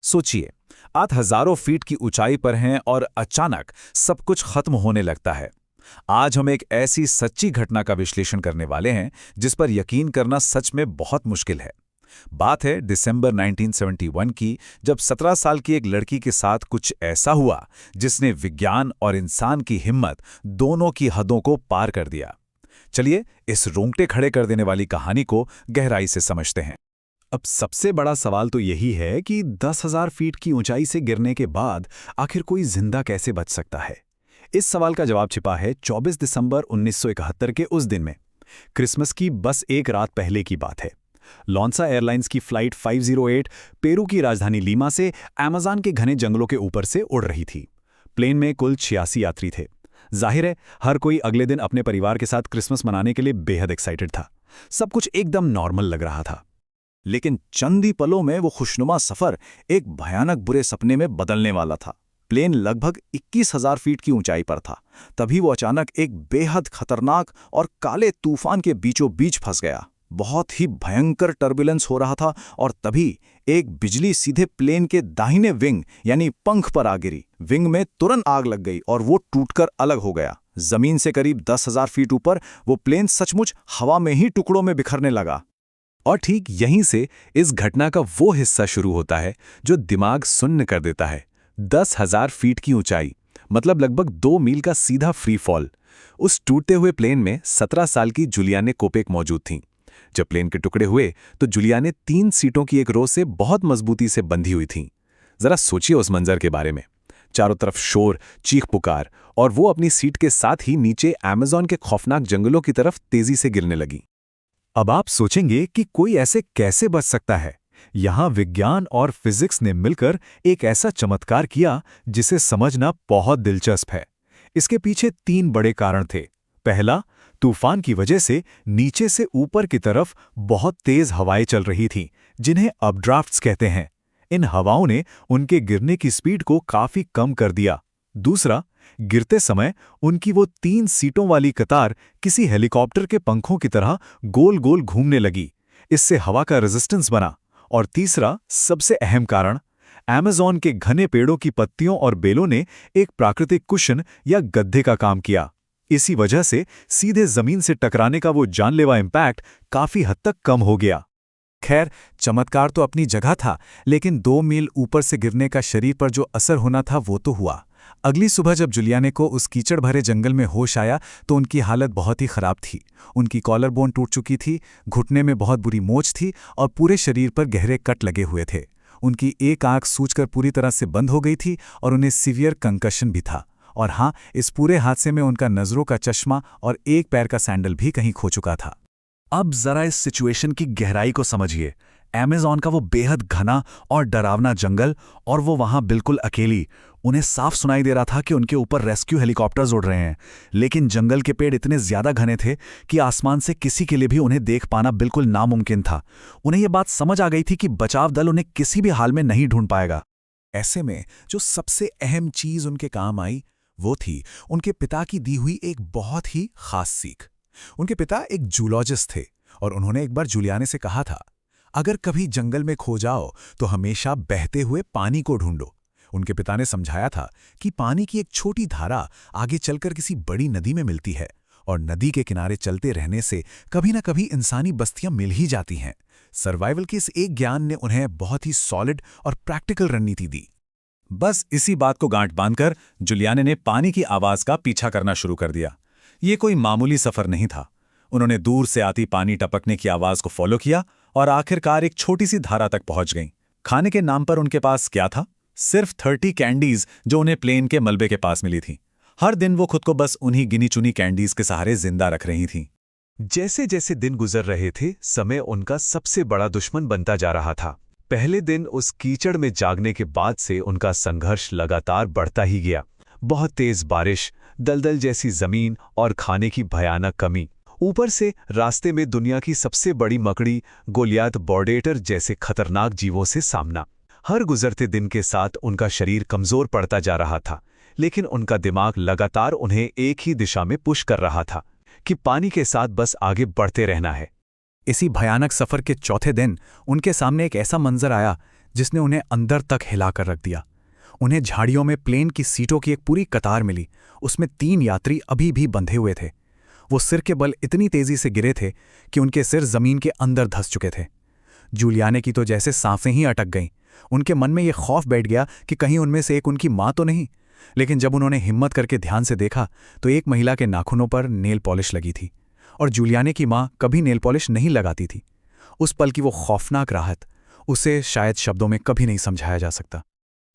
सोचिए, आप हजारों फीट की ऊंचाई पर हैं और अचानक सब कुछ खत्म होने लगता है। आज हम एक ऐसी सच्ची घटना का विश्लेषण करने वाले हैं जिस पर यकीन करना सच में बहुत मुश्किल है। बात है दिसंबर 1971 की, जब 17 साल की एक लड़की के साथ कुछ ऐसा हुआ जिसने विज्ञान और इंसान की हिम्मत दोनों की हदों को पार कर दिया। चलिए इस रोंगटे खड़े कर देने वाली कहानी को गहराई से समझते हैं। अब सबसे बड़ा सवाल तो यही है कि 10,000 फीट की ऊंचाई से गिरने के बाद आखिर कोई जिंदा कैसे बच सकता है। इस सवाल का जवाब छिपा है 24 दिसंबर 1971 के उस दिन में। क्रिसमस की बस एक रात पहले की बात है। लॉन्सा एयरलाइंस की फ्लाइट 508 पेरू की राजधानी लीमा से अमेज़न के घने जंगलों के ऊपर से उड़ रही थी। प्लेन में कुल 86 यात्री थे। जाहिर है, हर कोई अगले दिन अपने परिवार के साथ क्रिसमस मनाने के लिए बेहद एक्साइटेड था। सब कुछ एकदम नॉर्मल लग रहा था। लेकिन चंद ही पलों में वो खुशनुमा सफर एक भयानक बुरे सपने में बदलने वाला था। प्लेन लगभग 21,000 फीट की ऊंचाई पर था। तभी वो अचानक एक बेहद खतरनाक और काले तूफान के बीचों बीच फंस गया। बहुत ही भयंकर टर्बुलेंस हो रहा था और तभी एक बिजली सीधे प्लेन के दाहिने विंग यानी पंख पर आ गिरी। विंग में तुरंत आग लग गई और वो टूटकर अलग हो गया। जमीन से करीब 10,000 फीट ऊपर वो प्लेन सचमुच हवा में ही टुकड़ों में बिखरने लगा। और ठीक यहीं से इस घटना का वो हिस्सा शुरू होता है जो दिमाग सुन्न कर देता है। 10,000 फीट की ऊंचाई, मतलब लगभग 2 मील का सीधा फ्री फॉल। उस टूटते हुए प्लेन में 17 साल की जुलियाने कोपेक मौजूद थीं। जब प्लेन के टुकड़े हुए तो जुलियाने 3 सीटों की एक रो से बहुत मजबूती से बंधी हुई थीं। जरा सोचिए उस मंजर के बारे में। चारों तरफ शोर, चीख पुकार, और वो अपनी सीट के साथ ही नीचे अमेज़न के खौफनाक जंगलों की तरफ तेजी से गिरने लगी। अब आप सोचेंगे कि कोई ऐसे कैसे बच सकता है। यहां विज्ञान और फिजिक्स ने मिलकर एक ऐसा चमत्कार किया जिसे समझना बहुत दिलचस्प है। इसके पीछे 3 बड़े कारण थे। पहला, तूफान की वजह से नीचे से ऊपर की तरफ बहुत तेज हवाएं चल रही थीं, जिन्हें अपड्राफ्ट्स कहते हैं। इन हवाओं ने उनके गिरने की स्पीड को काफी कम कर दिया। दूसरा, गिरते समय उनकी वो 3 सीटों वाली कतार किसी हेलीकॉप्टर के पंखों की तरह गोल गोल घूमने लगी। इससे हवा का रेजिस्टेंस बना। और तीसरा, सबसे अहम कारण, अमेज़न के घने पेड़ों की पत्तियों और बेलों ने एक प्राकृतिक कुशन या गद्दे का काम किया। इसी वजह से सीधे जमीन से टकराने का वो जानलेवा इम्पैक्ट काफी हद तक कम हो गया। खैर, चमत्कार तो अपनी जगह था, लेकिन 2 मील ऊपर से गिरने का शरीर पर जो असर होना था वो तो हुआ। अगली सुबह जब जुलियाने को उस कीचड़ भरे जंगल में होश आया तो उनकी हालत बहुत ही खराब थी। उनकी कॉलर बोन टूट चुकी थी, घुटने में बहुत बुरी मोच थी और पूरे शरीर पर गहरे कट लगे हुए थे। उनकी एक आंख सूजकर पूरी तरह से बंद हो गई थी और उन्हें सीवियर कंकशन भी था। और हाँ, इस पूरे हादसे में उनका नजरों का चश्मा और एक पैर का सैंडल भी कहीं खो चुका था। अब जरा इस सिचुएशन की गहराई को समझिए। अमेज़न का वो बेहद घना और डरावना जंगल, और वो वहां बिल्कुल अकेली। उन्हें साफ सुनाई दे रहा था कि उनके ऊपर रेस्क्यू हेलीकॉप्टर्स उड़ रहे हैं, लेकिन जंगल के पेड़ इतने ज्यादा घने थे कि आसमान से किसी के लिए भी उन्हें देख पाना बिल्कुल नामुमकिन था। उन्हें यह बात समझ आ गई थी कि बचाव दल उन्हें किसी भी हाल में नहीं ढूंढ पाएगा। ऐसे में जो सबसे अहम चीज उनके काम आई वो थी उनके पिता की दी हुई एक बहुत ही खास सीख। उनके पिता एक जूलॉजिस्ट थे और उन्होंने एक बार जुलियाने से कहा था, अगर कभी जंगल में खो जाओ तो हमेशा बहते हुए पानी को ढूंढो। उनके पिता ने समझाया था कि पानी की एक छोटी धारा आगे चलकर किसी बड़ी नदी में मिलती है और नदी के किनारे चलते रहने से कभी ना कभी इंसानी बस्तियां मिल ही जाती हैं। सर्वाइवल के इस एक ज्ञान ने उन्हें बहुत ही सॉलिड और प्रैक्टिकल रणनीति दी। बस इसी बात को गांठ बांधकर जुलियाने ने पानी की आवाज का पीछा करना शुरू कर दिया। ये कोई मामूली सफर नहीं था। उन्होंने दूर से आती पानी टपकने की आवाज को फॉलो किया और आखिरकार एक छोटी सी धारा तक पहुंच गईं। खाने के नाम पर उनके पास क्या था? सिर्फ 30 कैंडीज जो उन्हें प्लेन के मलबे के पास मिली थीं। हर दिन वो खुद को बस उन्हीं गिनी चुनी कैंडीज के सहारे जिंदा रख रही थीं। जैसे जैसे दिन गुजर रहे थे, समय उनका सबसे बड़ा दुश्मन बनता जा रहा था। पहले दिन उस कीचड़ में जागने के बाद से उनका संघर्ष लगातार बढ़ता ही गया। बहुत तेज बारिश, दलदल जैसी जमीन और खाने की भयानक कमी। ऊपर से रास्ते में दुनिया की सबसे बड़ी मकड़ी गोलियात बॉर्डेटर जैसे खतरनाक जीवों से सामना। हर गुजरते दिन के साथ उनका शरीर कमजोर पड़ता जा रहा था, लेकिन उनका दिमाग लगातार उन्हें एक ही दिशा में पुश कर रहा था कि पानी के साथ बस आगे बढ़ते रहना है। इसी भयानक सफर के चौथे दिन उनके सामने एक ऐसा मंजर आया जिसने उन्हें अंदर तक हिलाकर रख दिया। उन्हें झाड़ियों में प्लेन की सीटों की एक पूरी कतार मिली। उसमें 3 यात्री अभी भी बंधे हुए थे। वो सिर के बल इतनी तेजी से गिरे थे कि उनके सिर जमीन के अंदर धंस चुके थे। जूलियाने की तो जैसे सांसें ही अटक गईं। उनके मन में यह खौफ बैठ गया कि कहीं उनमें से एक उनकी माँ तो नहीं। लेकिन जब उन्होंने हिम्मत करके ध्यान से देखा तो एक महिला के नाखूनों पर नेल पॉलिश लगी थी, और जूलियाने की माँ कभी नेल पॉलिश नहीं लगाती थी। उस पल की वो खौफनाक राहत, उसे शायद शब्दों में कभी नहीं समझाया जा सकता।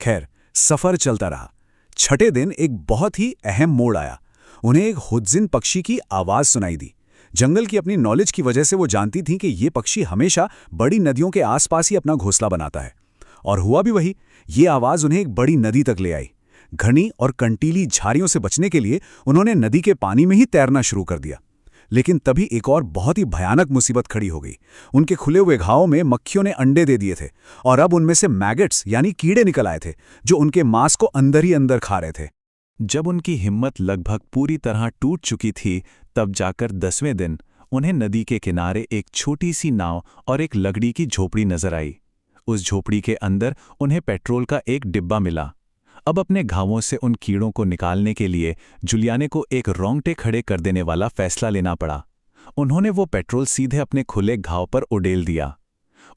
खैर, सफर चलता रहा। छठे दिन एक बहुत ही अहम मोड़ आया। उन्हें एक हुज्जिन पक्षी की आवाज सुनाई दी। जंगल की अपनी नॉलेज की वजह से वो जानती थीं कि ये पक्षी हमेशा बड़ी नदियों के आसपास ही अपना घोंसला बनाता है। और हुआ भी वही। ये आवाज उन्हें एक बड़ी नदी तक ले आई। घनी और कंटीली झाड़ियों से बचने के लिए उन्होंने नदी के पानी में ही तैरना शुरू कर दिया। लेकिन तभी एक और बहुत ही भयानक मुसीबत खड़ी हो गई। उनके खुले हुए घावों में मक्खियों ने अंडे दे दिए थे, और अब उनमें से मैगट्स यानी कीड़े निकल आए थे, जो उनके मांस को अंदर ही अंदर खा रहे थे। जब उनकी हिम्मत लगभग पूरी तरह टूट चुकी थी, तब जाकर 10वें दिन उन्हें नदी के किनारे एक छोटी सी नाव और एक लकड़ी की झोपड़ी नजर आई। उस झोपड़ी के अंदर उन्हें पेट्रोल का एक डिब्बा मिला। अब अपने घावों से उन कीड़ों को निकालने के लिए जूलियाने को एक रोंगटे खड़े कर देने वाला फैसला लेना पड़ा। उन्होंने वो पेट्रोल सीधे अपने खुले घाव पर उड़ेल दिया।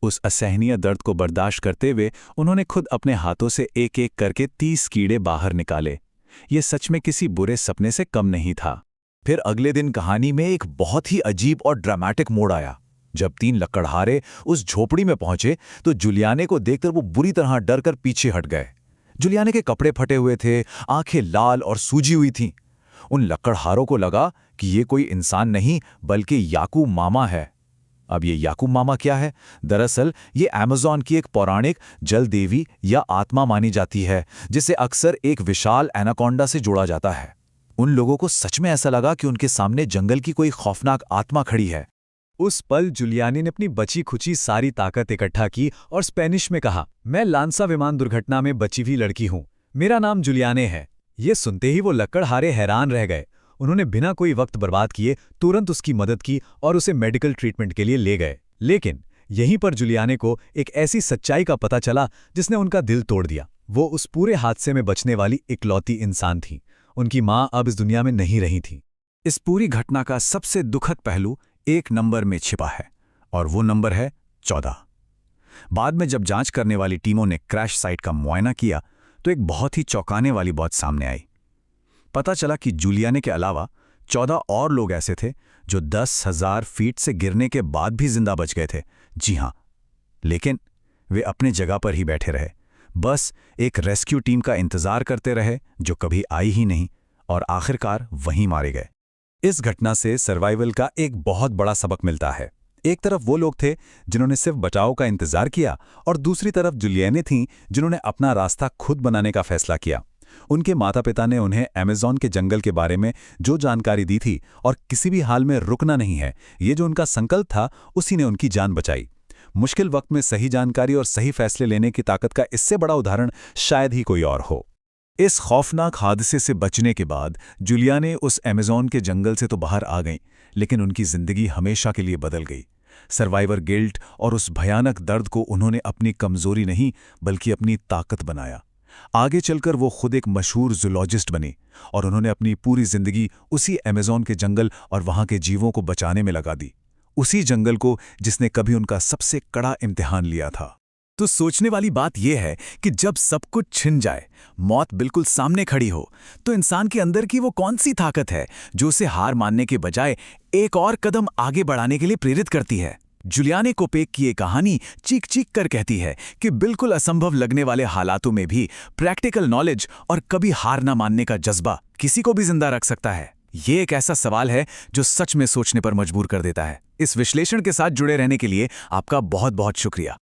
उस असहनीय दर्द को बर्दाश्त करते हुए उन्होंने खुद अपने हाथों से एक एक करके 30 कीड़े बाहर निकाले। ये सच में किसी बुरे सपने से कम नहीं था। फिर अगले दिन कहानी में एक बहुत ही अजीब और ड्रामेटिक मोड़ आया। जब 3 लकड़हारे उस झोपड़ी में पहुंचे तो जूलियाने को देखकर वो बुरी तरह डर कर पीछे हट गए। जूलियाने के कपड़े फटे हुए थे, आंखें लाल और सूजी हुई थीं। उन लकड़हारों को लगा कि ये कोई इंसान नहीं बल्कि याकूब मामा है। अब ये याकूब मामा क्या है? दरअसल ये अमेज़न की एक पौराणिक जल देवी या आत्मा मानी जाती है, जिसे अक्सर एक विशाल एनाकोंडा से जोड़ा जाता है। उन लोगों को सच में ऐसा लगा कि उनके सामने जंगल की कोई खौफनाक आत्मा खड़ी है। उस पल जूलियाने ने अपनी बची खुची सारी ताकत इकट्ठा की और स्पेनिश में कहा, मैं लांसा विमान दुर्घटना में बची हुई लड़की हूं। मेरा नाम जूलियाने है। ये सुनते ही वो लकड़हारे हैरान रह गए। उन्होंने बिना कोई वक्त बर्बाद किए तुरंत उसकी मदद की और उसे मेडिकल ट्रीटमेंट के लिए ले गए। लेकिन यहीं पर जूलियाने को एक ऐसी सच्चाई का पता चला जिसने उनका दिल तोड़ दिया। वो उस पूरे हादसे में बचने वाली इकलौती इंसान थी। उनकी माँ अब इस दुनिया में नहीं रही थी। इस पूरी घटना का सबसे दुखद पहलू एक नंबर में छिपा है, और वो नंबर है 14। बाद में जब जांच करने वाली टीमों ने क्रैश साइट का मुआयना किया तो एक बहुत ही चौंकाने वाली बात सामने आई। पता चला कि जूलियाने के अलावा 14 और लोग ऐसे थे जो 10,000 फीट से गिरने के बाद भी जिंदा बच गए थे। जी हां, लेकिन वे अपने जगह पर ही बैठे रहे, बस एक रेस्क्यू टीम का इंतजार करते रहे जो कभी आई ही नहीं, और आखिरकार वहीं मारे गए। इस घटना से सर्वाइवल का एक बहुत बड़ा सबक मिलता है। एक तरफ वो लोग थे जिन्होंने सिर्फ बचाव का इंतजार किया, और दूसरी तरफ जूलियाने थीं जिन्होंने अपना रास्ता खुद बनाने का फैसला किया। उनके माता पिता ने उन्हें अमेज़न के जंगल के बारे में जो जानकारी दी थी और किसी भी हाल में रुकना नहीं है, ये जो उनका संकल्प था, उसी ने उनकी जान बचाई। मुश्किल वक्त में सही जानकारी और सही फैसले लेने की ताकत का इससे बड़ा उदाहरण शायद ही कोई और हो। इस खौफनाक हादसे से बचने के बाद जूलियाने उस अमेज़न के जंगल से तो बाहर आ गईं, लेकिन उनकी जिंदगी हमेशा के लिए बदल गई। सर्वाइवर गिल्ट और उस भयानक दर्द को उन्होंने अपनी कमजोरी नहीं बल्कि अपनी ताकत बनाया। आगे चलकर वो खुद एक मशहूर जूलॉजिस्ट बनी, और उन्होंने अपनी पूरी जिंदगी उसी अमेज़न के जंगल और वहां के जीवों को बचाने में लगा दी। उसी जंगल को जिसने कभी उनका सबसे कड़ा इम्तिहान लिया था। तो सोचने वाली बात यह है कि जब सब कुछ छिन जाए, मौत बिल्कुल सामने खड़ी हो, तो इंसान के अंदर की वो कौन सी ताकत है जो उसे हार मानने के बजाय एक और कदम आगे बढ़ाने के लिए प्रेरित करती है? जूलियाने कोपेक की ये कहानी चीख चीख कर कहती है कि बिल्कुल असंभव लगने वाले हालातों में भी प्रैक्टिकल नॉलेज और कभी हार ना मानने का जज्बा किसी को भी जिंदा रख सकता है। ये एक ऐसा सवाल है जो सच में सोचने पर मजबूर कर देता है। इस विश्लेषण के साथ जुड़े रहने के लिए आपका बहुत बहुत शुक्रिया।